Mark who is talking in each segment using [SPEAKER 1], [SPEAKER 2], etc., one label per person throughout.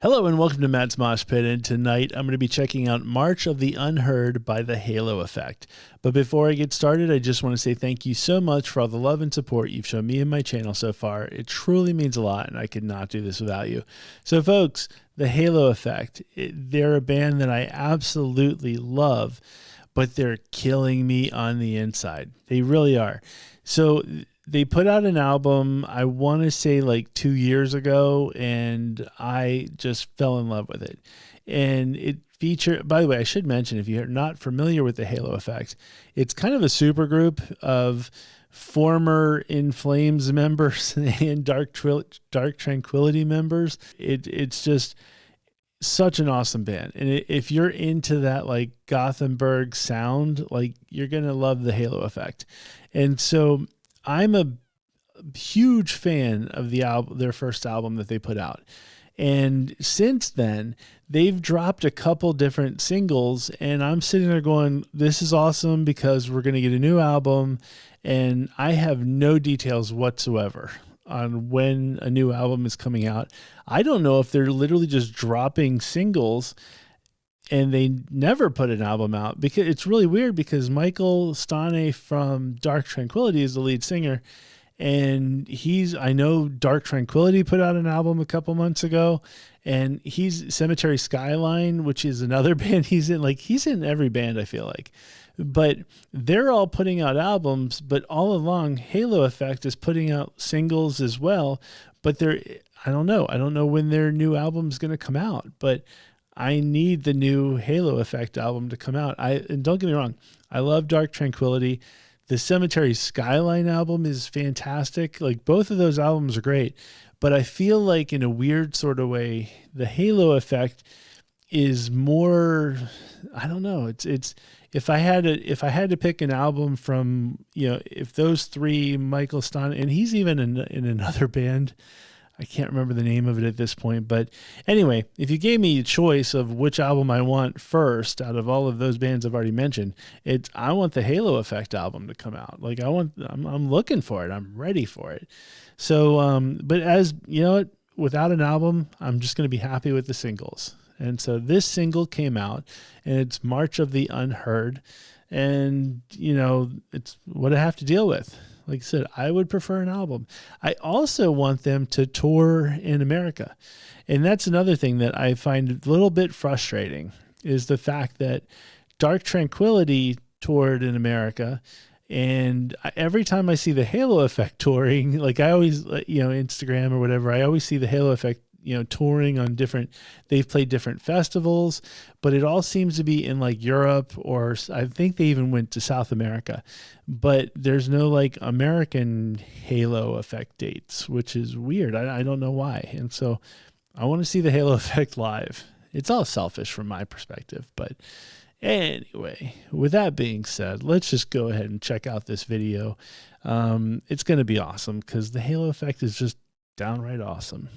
[SPEAKER 1] Hello and welcome to Matt's Mosh Pit, and tonight I'm going to be checking out March of the Unheard by the Halo Effect. But before I get started, I just want to say thank you so much for all the love and support you've shown me and my channel so far. It truly means a lot, and I could not do this without you. So folks, the Halo Effect, they're a band that I absolutely love, but they're killing me on the inside. They really are. So they put out an album, I want to say like 2 years ago, and I just fell in love with it. And it featured, by the way, I should mention, if you're not familiar with the Halo Effect, it's kind of a super group of former In Flames members and Dark Tranquility members. It's just such an awesome band. And if you're into that like Gothenburg sound, like you're going to love the Halo Effect. And so I'm a huge fan of their first album that they put out. And since then, they've dropped a couple different singles, and I'm sitting there going, this is awesome because we're going to get a new album, and I have no details whatsoever on when a new album is coming out. I don't know if they're literally just dropping singles and they never put an album out, because it's really weird, because Michael Stane from Dark Tranquility is the lead singer, and I know Dark Tranquility put out an album a couple months ago, and he's Cemetery Skyline, which is another band he's in. Like, he's in every band, I feel like. But they're all putting out albums, but all along Halo Effect is putting out singles as well. But I don't know when their new album is going to come out, but I need the new Halo Effect album to come out. And don't get me wrong, I love Dark Tranquility. The Cemetery Skyline album is fantastic. Like, both of those albums are great, but I feel like in a weird sort of way, the Halo Effect is more, I don't know. It's if I had to pick an album from, if those three, Michael Stone, and he's even in another band, I can't remember the name of it at this point. But anyway, if you gave me a choice of which album I want first out of all of those bands I've already mentioned, I want the Halo Effect album to come out. Like, I'm looking for it. I'm ready for it. So, but as you know, without an album, I'm just going to be happy with the singles. And so this single came out, and it's March of the Unheard. And, it's what I have to deal with. Like I said, I would prefer an album. I also want them to tour in America. And that's another thing that I find a little bit frustrating, is the fact that Dark Tranquility toured in America. And every time I see the Halo Effect touring, like I always, Instagram or whatever, I always see the Halo Effect touring on they've played different festivals, but it all seems to be in like Europe, or I think they even went to South America, but there's no like American Halo Effect dates, which is weird. I don't know why. And so I want to see the Halo Effect live. It's all selfish from my perspective, but anyway, with that being said, let's just go ahead and check out this video. It's going to be awesome because the Halo Effect is just downright awesome.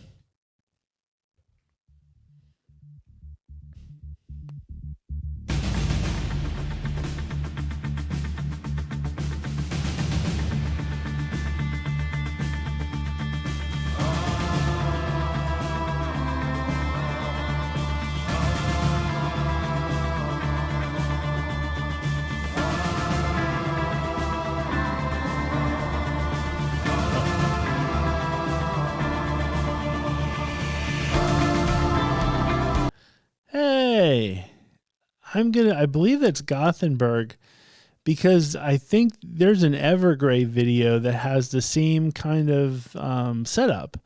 [SPEAKER 1] Hey, I believe that's Gothenburg, because I think there's an Evergrey video that has the same kind of setup.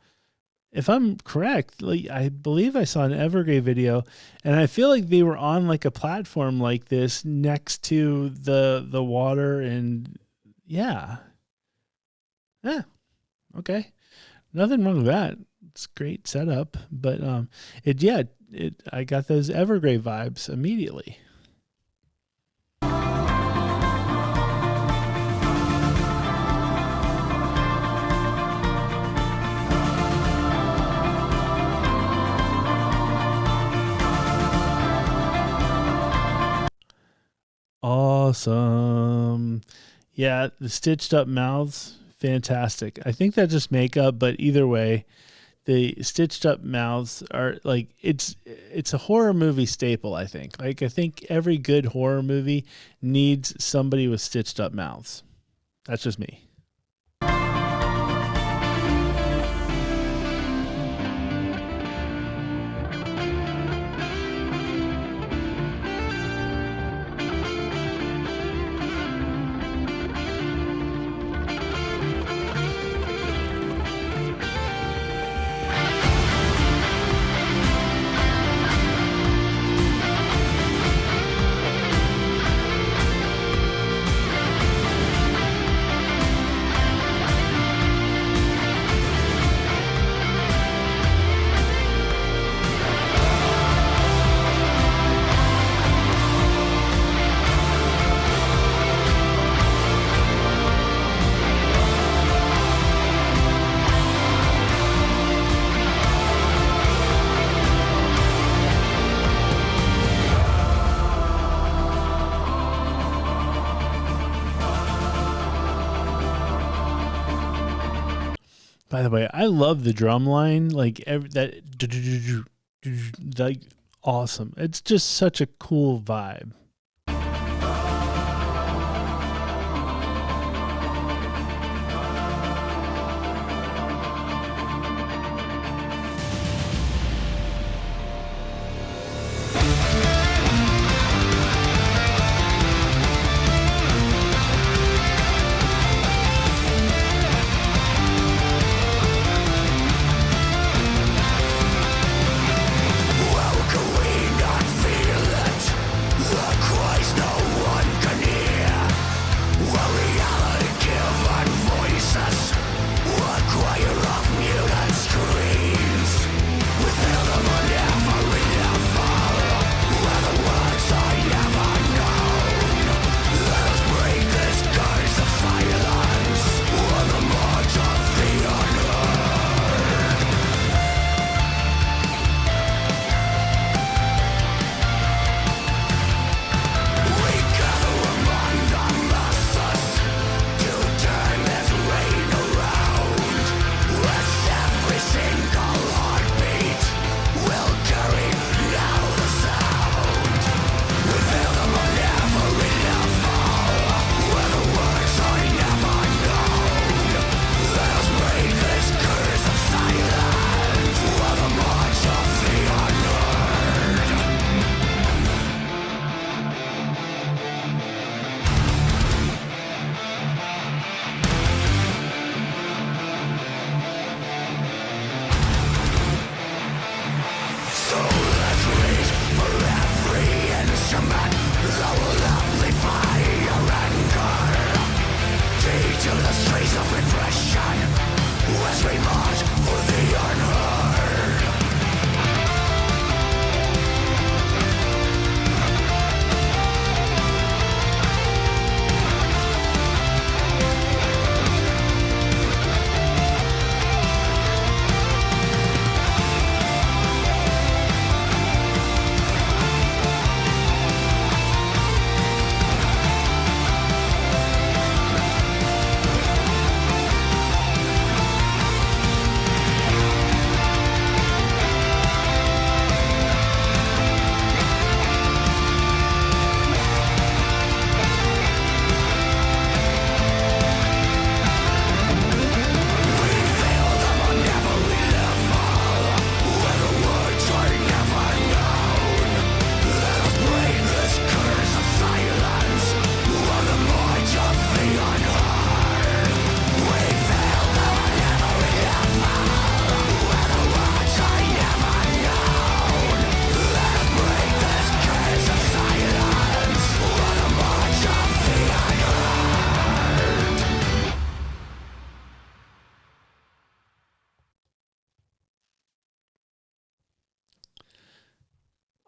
[SPEAKER 1] If I'm correct, like, I believe I saw an Evergrey video, and I feel like they were on like a platform like this next to the water, and yeah. Okay. Nothing wrong with that. It's great setup, but I got those Evergrey vibes immediately. Awesome. Yeah, the stitched up mouths, fantastic. I think that's just makeup, but either way, the stitched up mouths are like, it's a horror movie staple, I think. Like, I think every good horror movie needs somebody with stitched up mouths. That's just me. By the way, I love the drum line, like like awesome. It's just such a cool vibe.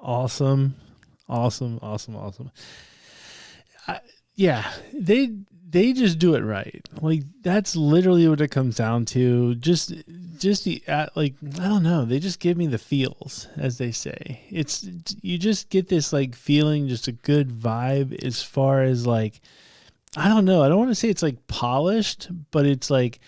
[SPEAKER 1] Awesome. Yeah, they just do it right. Like, that's literally what it comes down to. Just the like, I don't know. They just give me the feels, as they say. It's, you just get this like feeling, just a good vibe as far as like, I don't know. I don't want to say it's like polished, but it's like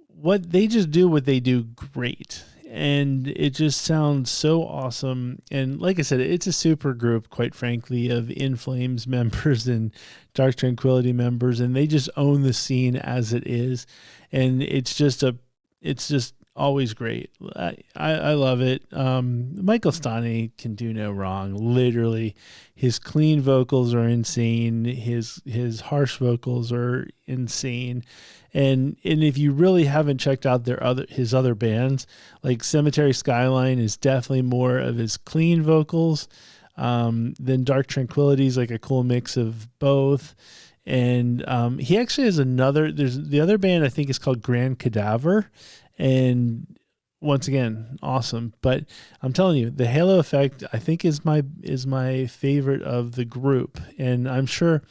[SPEAKER 1] what they just do, what they do great. and it just sounds so awesome. And like I said, it's a super group, quite frankly, of In Flames members and Dark Tranquility members, and they just own the scene as it is. And it's just always great. I love it. Michael Stani can do no wrong. Literally, his clean vocals are insane. His harsh vocals are insane. And if you really haven't checked out his other bands, like Cemetery Skyline is definitely more of his clean vocals. Then Dark Tranquility is like a cool mix of both. And he actually has there's the other band I think is called Grand Cadaver. And once again, awesome. But I'm telling you, the Halo Effect, I think, is my favorite of the group. And I'm sure,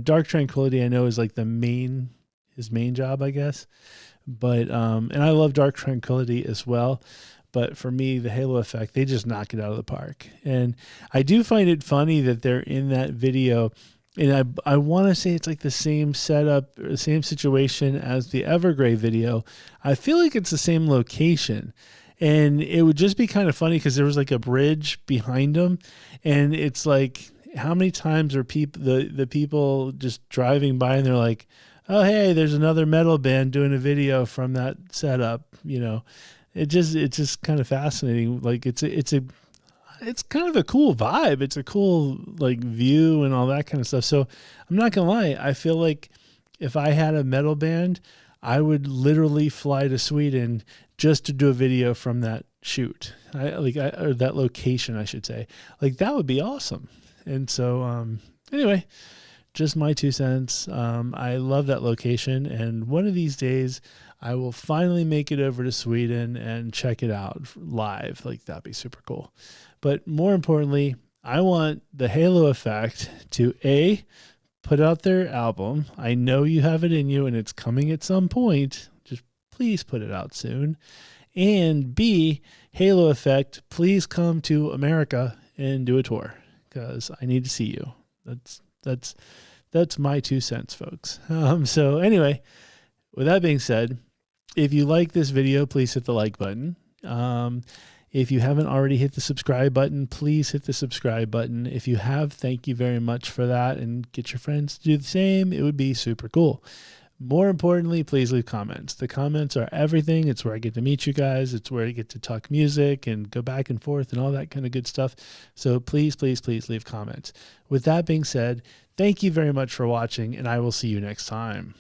[SPEAKER 1] Dark Tranquility, I know, is like his main job, I guess. But and I love Dark Tranquility as well. But for me, the Halo Effect, they just knock it out of the park. And I do find it funny that they're in that video. And I want to say it's like the same setup, or the same situation as the Evergrey video. I feel like it's the same location. And it would just be kind of funny because there was like a bridge behind them. And it's like, how many times are the people just driving by and they're like, oh, hey, there's another metal band doing a video from that setup. It's just kind of fascinating. Like it's kind of a cool vibe. It's a cool like view and all that kind of stuff. So I'm not gonna lie. I feel like if I had a metal band, I would literally fly to Sweden just to do a video from that shoot. Or that location, I should say. Like that would be awesome. And so anyway, just my 2 cents. I love that location, and one of these days I will finally make it over to Sweden and check it out live. Like that'd be super cool. But more importantly, I want the Halo Effect to put out their album. I know you have it in you and it's coming at some point. Just please put it out soon. And B, Halo Effect, please come to America and do a tour because I need to see you. That's my 2 cents, folks. So anyway, with that being said, if you like this video, please hit the like button. If you haven't already hit the subscribe button, please hit the subscribe button. If you have, thank you very much for that, and get your friends to do the same. It would be super cool. More importantly, please leave comments. The comments are everything. It's where I get to meet you guys. It's where I get to talk music and go back and forth and all that kind of good stuff. So please, please, please leave comments. With that being said, thank you very much for watching, and I will see you next time.